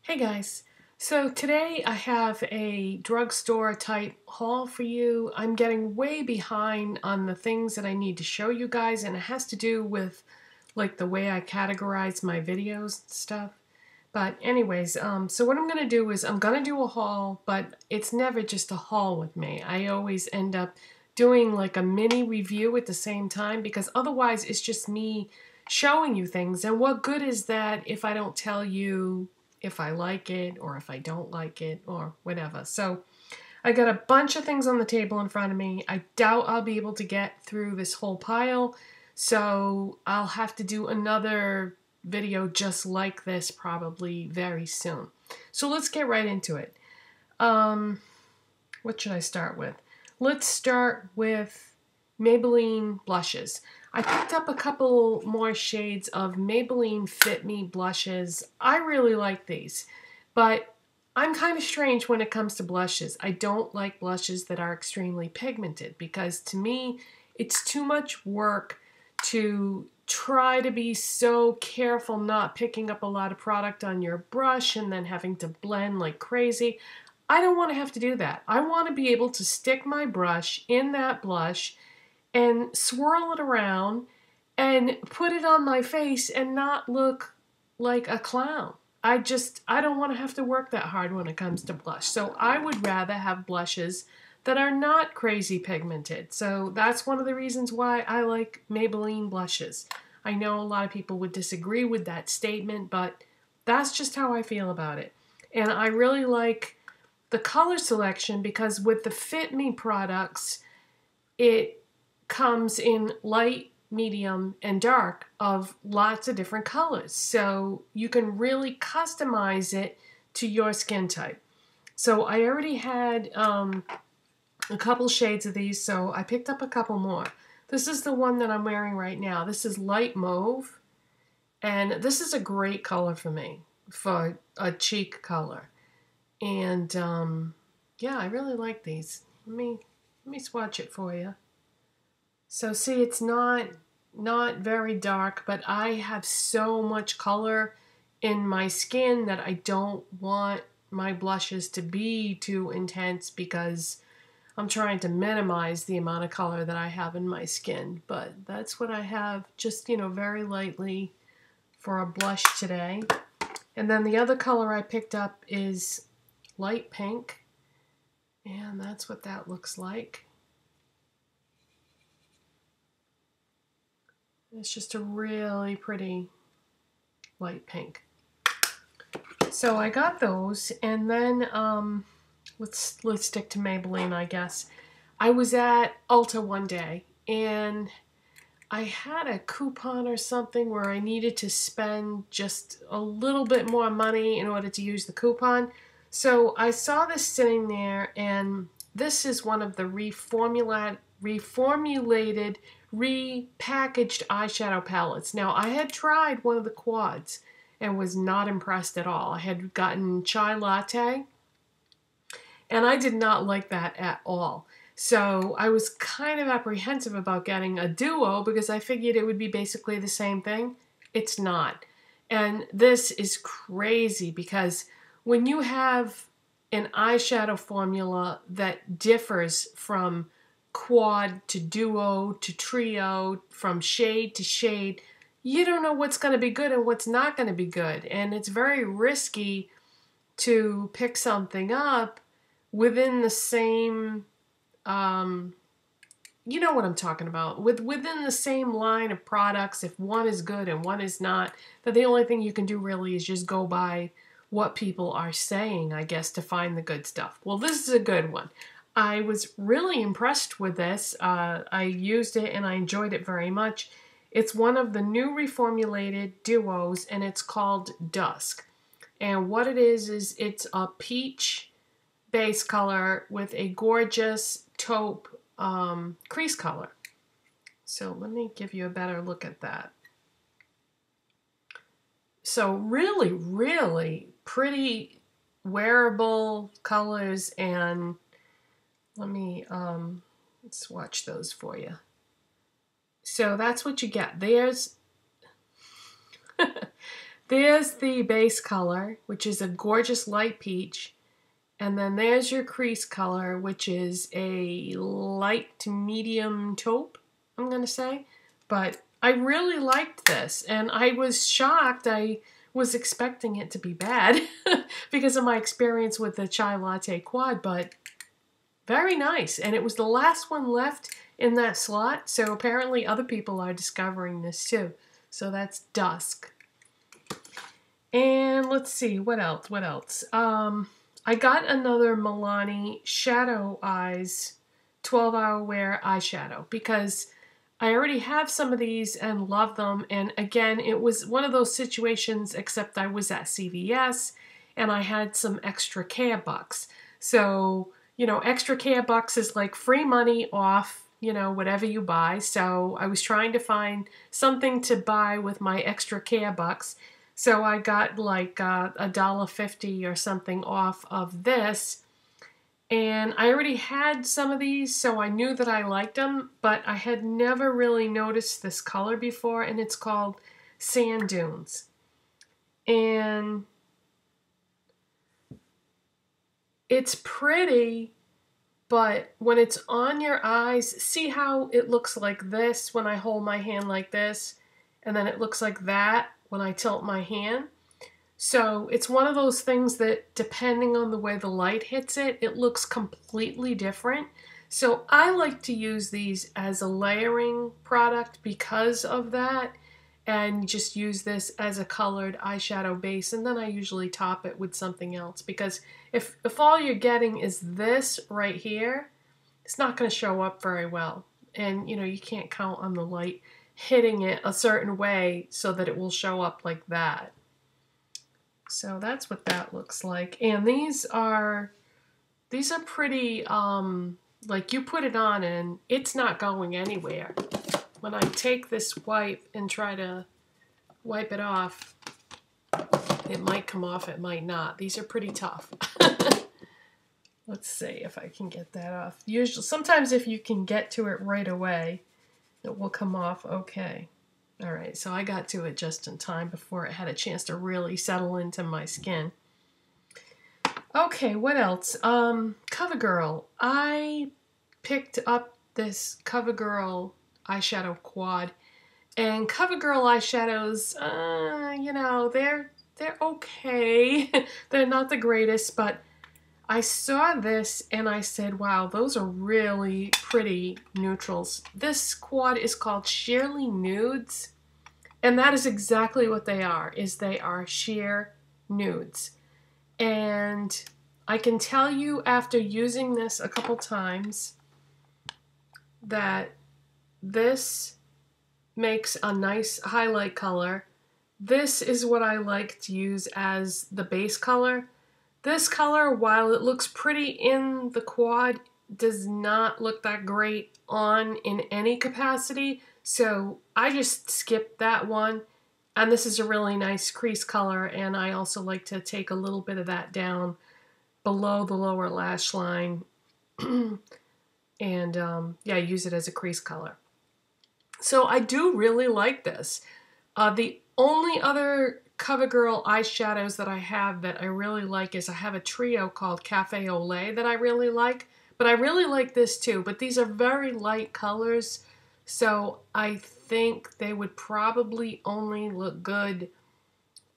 Hey guys, so today I have a drugstore type haul for you. I'm getting way behind on the things that I need to show you guys, and it has to do with like the way I categorize my videos and stuff. But anyways, so what I'm going to do is I'm going to do a haul, but it's never just a haul with me. I always end up doing like a mini review at the same time because otherwise it's just me showing you things. And what good is that if I don't tell you if I like it or if I don't like it or whatever. So I got a bunch of things on the table in front of me. I doubt I'll be able to get through this whole pile, so I'll have to do another video just like this probably very soon. So let's get right into it. What should I start with? Let's start with Maybelline blushes. I picked up a couple more shades of Maybelline Fit Me blushes. I really like these, but I'm kind of strange when it comes to blushes. I don't like blushes that are extremely pigmented because to me, it's too much work to try to be so careful not picking up a lot of product on your brush and then having to blend like crazy. I don't want to have to do that. I want to be able to stick my brush in that blush and swirl it around and put it on my face and not look like a clown. I don't want to have to work that hard when it comes to blush. So I would rather have blushes that are not crazy pigmented. So that's one of the reasons why I like Maybelline blushes. I know a lot of people would disagree with that statement, but that's just how I feel about it. And I really like the color selection because with the Fit Me products, it comes in light, medium, and dark of lots of different colors. So you can really customize it to your skin type. So I already had a couple shades of these, so I picked up a couple more. This is the one that I'm wearing right now. This is light mauve, and this is a great color for me, for a cheek color. And yeah, I really like these. Let me swatch it for you. So see, it's not very dark, but I have so much color in my skin that I don't want my blushes to be too intense because I'm trying to minimize the amount of color that I have in my skin. But that's what I have, just, very lightly for a blush today. And then the other color I picked up is light pink, and that's what that looks like. It's just a really pretty light pink. So I got those, and then let's stick to Maybelline, I guess. I was at Ulta one day, and I had a coupon or something where I needed to spend just a little bit more money in order to use the coupon. So I saw this sitting there, and this is one of the reformulated, repackaged eyeshadow palettes. Now, I had tried one of the quads and was not impressed at all. I had gotten chai latte, and I did not like that at all. So I was kind of apprehensive about getting a duo because I figured it would be basically the same thing. It's not. And this is crazy because when you have an eyeshadow formula that differs from quad to duo to trio, from shade to shade, you don't know what's going to be good and what's not going to be good. And it's very risky to pick something up within the same, you know what I'm talking about, within the same line of products. If one is good and one is not, that the only thing you can do really is just go by what people are saying, I guess, to find the good stuff. Well, this is a good one. I was really impressed with this. I used it and I enjoyed it very much. It's one of the new reformulated duos, and it's called Dusk. And what it is it's a peach base color with a gorgeous taupe crease color. So let me give you a better look at that. So really, really pretty wearable colors, and let me swatch those for you. So that's what you get. There's the base color, which is a gorgeous light peach. And then there's your crease color, which is a light to medium taupe, I'm going to say. But I really liked this, and I was shocked. I was expecting it to be bad because of my experience with the chai latte quad, but very nice. And it was the last one left in that slot, so apparently other people are discovering this too. So that's Dusk. And let's see, what else? I got another Milani Shadow Eyes 12-hour wear eyeshadow because I already have some of these and love them. And again, it was one of those situations, except I was at CVS and I had some extra care bucks. So, you know, extra care bucks is like free money off, you know, whatever you buy. So I was trying to find something to buy with my extra care bucks. So I got like $1.50 or something off of this. And I already had some of these, so I knew that I liked them, but I had never really noticed this color before, and it's called Sand Dunes. And it's pretty, but when it's on your eyes, see how it looks like this when I hold my hand like this, and then it looks like that when I tilt my hand. So it's one of those things that depending on the way the light hits it, it looks completely different. So I like to use these as a layering product because of that, and just use this as a colored eyeshadow base, and then I usually top it with something else, because if all you're getting is this right here, it's not going to show up very well. And you know, you can't count on the light hitting it a certain way so that it will show up like that. So that's what that looks like. And these are pretty, like you put it on and it's not going anywhere. When I take this wipe and try to wipe it off, it might come off, it might not. These are pretty tough. Let's see if I can get that off. Usually, sometimes if you can get to it right away, it will come off okay. All right, so I got to it just in time before it had a chance to really settle into my skin. Okay, what else? Covergirl. I picked up this Covergirl eyeshadow quad, and Covergirl eyeshadows, you know, they're okay. They're not the greatest, but I saw this and I said, wow, those are really pretty neutrals. This quad is called Sheerly Nudes, and that is exactly what they are, they are sheer nudes. And I can tell you after using this a couple times that this makes a nice highlight color. This is what I like to use as the base color. This color, while it looks pretty in the quad, does not look that great on in any capacity. So I just skipped that one. And this is a really nice crease color, and I also like to take a little bit of that down below the lower lash line and yeah, use it as a crease color. So I do really like this. The only other Covergirl eyeshadows that I have that I really like is I have a trio called Cafe au Lait that I really like, but I really like this too. But these are very light colors, so I think they would probably only look good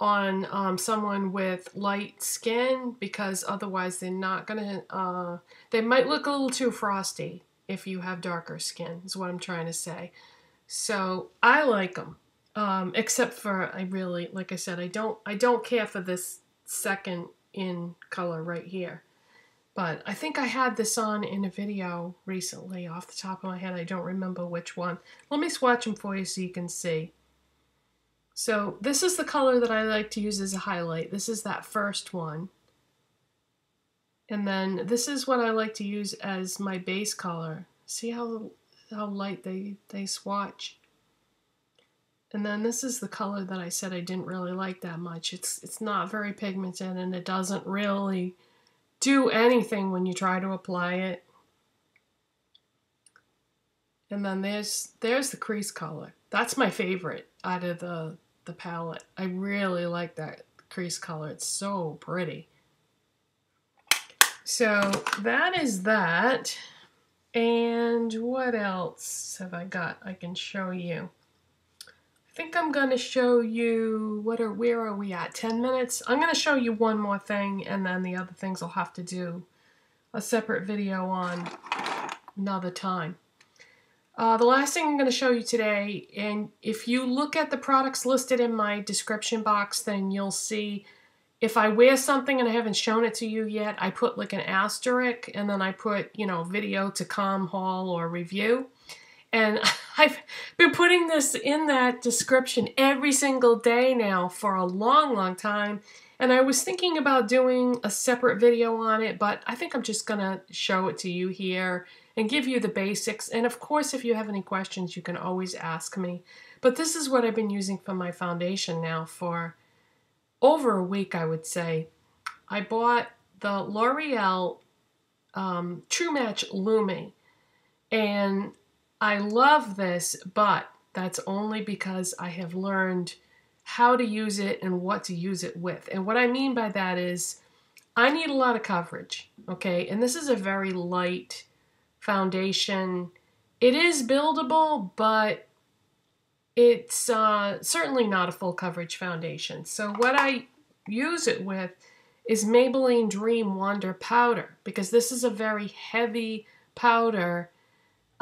on someone with light skin, because otherwise they're not gonna, they might look a little too frosty if you have darker skin, is what I'm trying to say. So I like them. Except for, I really, like I said, I don't care for this second in color right here. But I think I had this on in a video recently off the top of my head. I don't remember which one. Let me swatch them for you so you can see. So this is the color that I like to use as a highlight. This is that first one. And then this is what I like to use as my base color. See how light they swatch? And then this is the color that I said I didn't really like that much. It's not very pigmented, and it doesn't really do anything when you try to apply it. And then there's the crease color. That's my favorite out of the the palette. I really like that crease color. It's so pretty. So that is that. And what else have I got I can show you? I think I'm going to show you, where are we at? 10 minutes? I'm going to show you one more thing, and then the other things I'll have to do a separate video on another time. The last thing I'm going to show you today, and if you look at the products listed in my description box, then you'll see if I wear something and I haven't shown it to you yet, I put like an asterisk, and then I put, you know, video to come, haul, or review. And I've been putting this in that description every single day now for a long, long time. And I was thinking about doing a separate video on it, but I think I'm just going to show it to you here and give you the basics. And of course, if you have any questions, you can always ask me. But this is what I've been using for my foundation now for over a week, I would say. I bought the L'Oreal True Match Lumi. And I love this, but that's only because I have learned how to use it and what to use it with. And what I mean by that is I need a lot of coverage, okay? And this is a very light foundation. It is buildable, but it's certainly not a full coverage foundation. So what I use it with is Maybelline Dream Wonder Powder, because this is a very heavy powder.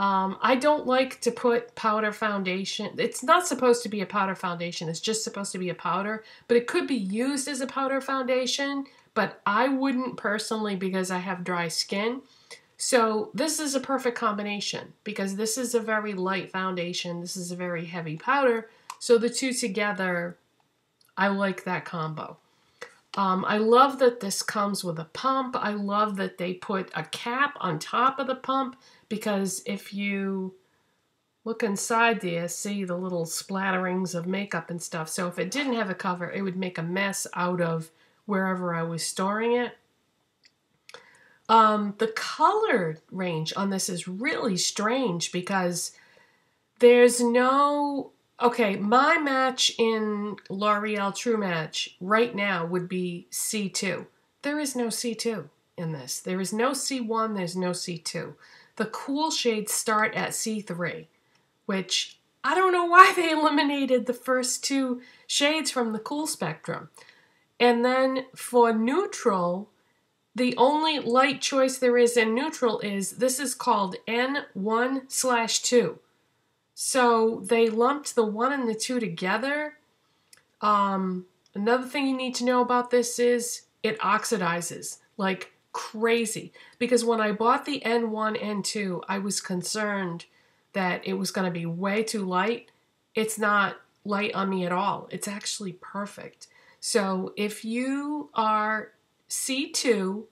I don't like to put powder foundation. It's not supposed to be a powder foundation. It's just supposed to be a powder, but it could be used as a powder foundation, but I wouldn't personally because I have dry skin. So this is a perfect combination because this is a very light foundation. This is a very heavy powder. So the two together, I like that combo. I love that this comes with a pump. I love that they put a cap on top of the pump because if you look inside there, see the little splatterings of makeup and stuff. So if it didn't have a cover, it would make a mess out of wherever I was storing it. The color range on this is really strange because there's no... Okay, my match in L'Oreal True Match right now would be C2. There is no C2 in this. There is no C1, there's no C2. The cool shades start at C3, which I don't know why they eliminated the first two shades from the cool spectrum. And then for neutral, the only light choice there is in neutral is, this is called N1/2. So they lumped the 1 and the 2 together. Another thing you need to know about this is it oxidizes like crazy. Because when I bought the N1, N2, I was concerned that it was going to be way too light. It's not light on me at all. It's actually perfect. So if you are C2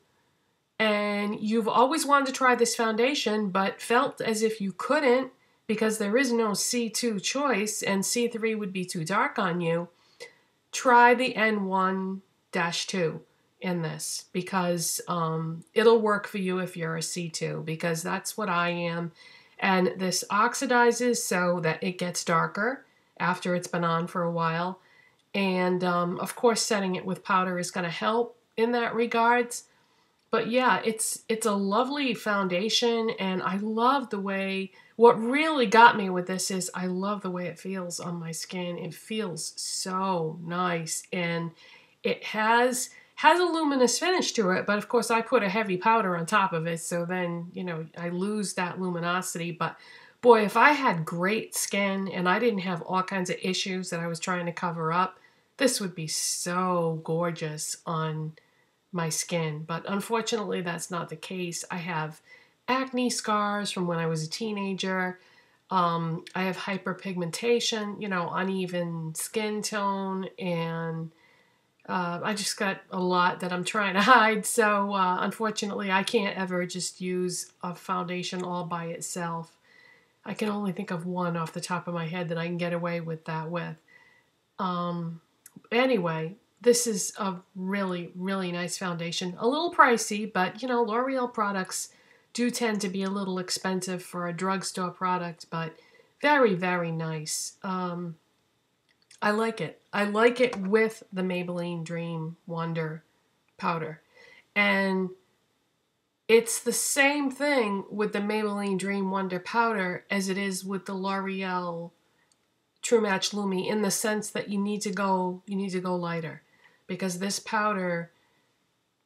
and you've always wanted to try this foundation but felt as if you couldn't, because there is no C2 choice and C3 would be too dark on you, try the N1-2 in this because it'll work for you if you're a C2 because that's what I am. And this oxidizes so that it gets darker after it's been on for a while. And of course setting it with powder is going to help in that regards. But yeah, it's a lovely foundation and I love the way... What really got me with this is I love the way it feels on my skin. It feels so nice and it has a luminous finish to it, but of course I put a heavy powder on top of it, so then, you know, I lose that luminosity. But boy, if I had great skin and I didn't have all kinds of issues that I was trying to cover up, this would be so gorgeous on my skin. But unfortunately, that's not the case. I have acne scars from when I was a teenager. I have hyperpigmentation, you know, uneven skin tone, and I just got a lot that I'm trying to hide. So unfortunately, I can't ever just use a foundation all by itself. I can only think of one off the top of my head that I can get away with that with. Anyway, this is a really, really nice foundation. A little pricey, but you know, L'Oreal products do tend to be a little expensive for a drugstore product, but very, very nice. I like it. I like it with the Maybelline Dream Wonder powder. And it's the same thing with the Maybelline Dream Wonder powder as it is with the L'Oreal True Match Lumi, in the sense that you need to go lighter, because this powder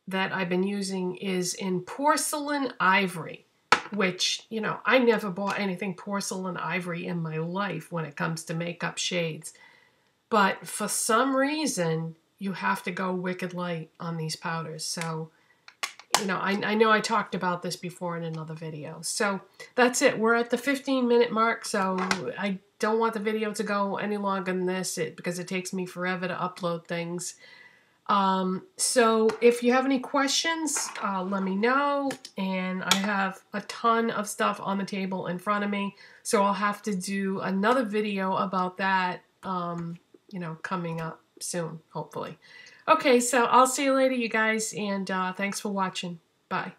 that I've been using is in porcelain ivory, which, you know, I never bought anything porcelain ivory in my life when it comes to makeup shades. But for some reason, you have to go wicked light on these powders. So, you know, I know I talked about this before in another video. So that's it. We're at the 15-minute mark, so I don't want the video to go any longer than this because it takes me forever to upload things. So if you have any questions, let me know. And I have a ton of stuff on the table in front of me, so I'll have to do another video about that, you know, coming up soon, hopefully. Okay, so I'll see you later, you guys, and thanks for watching. Bye.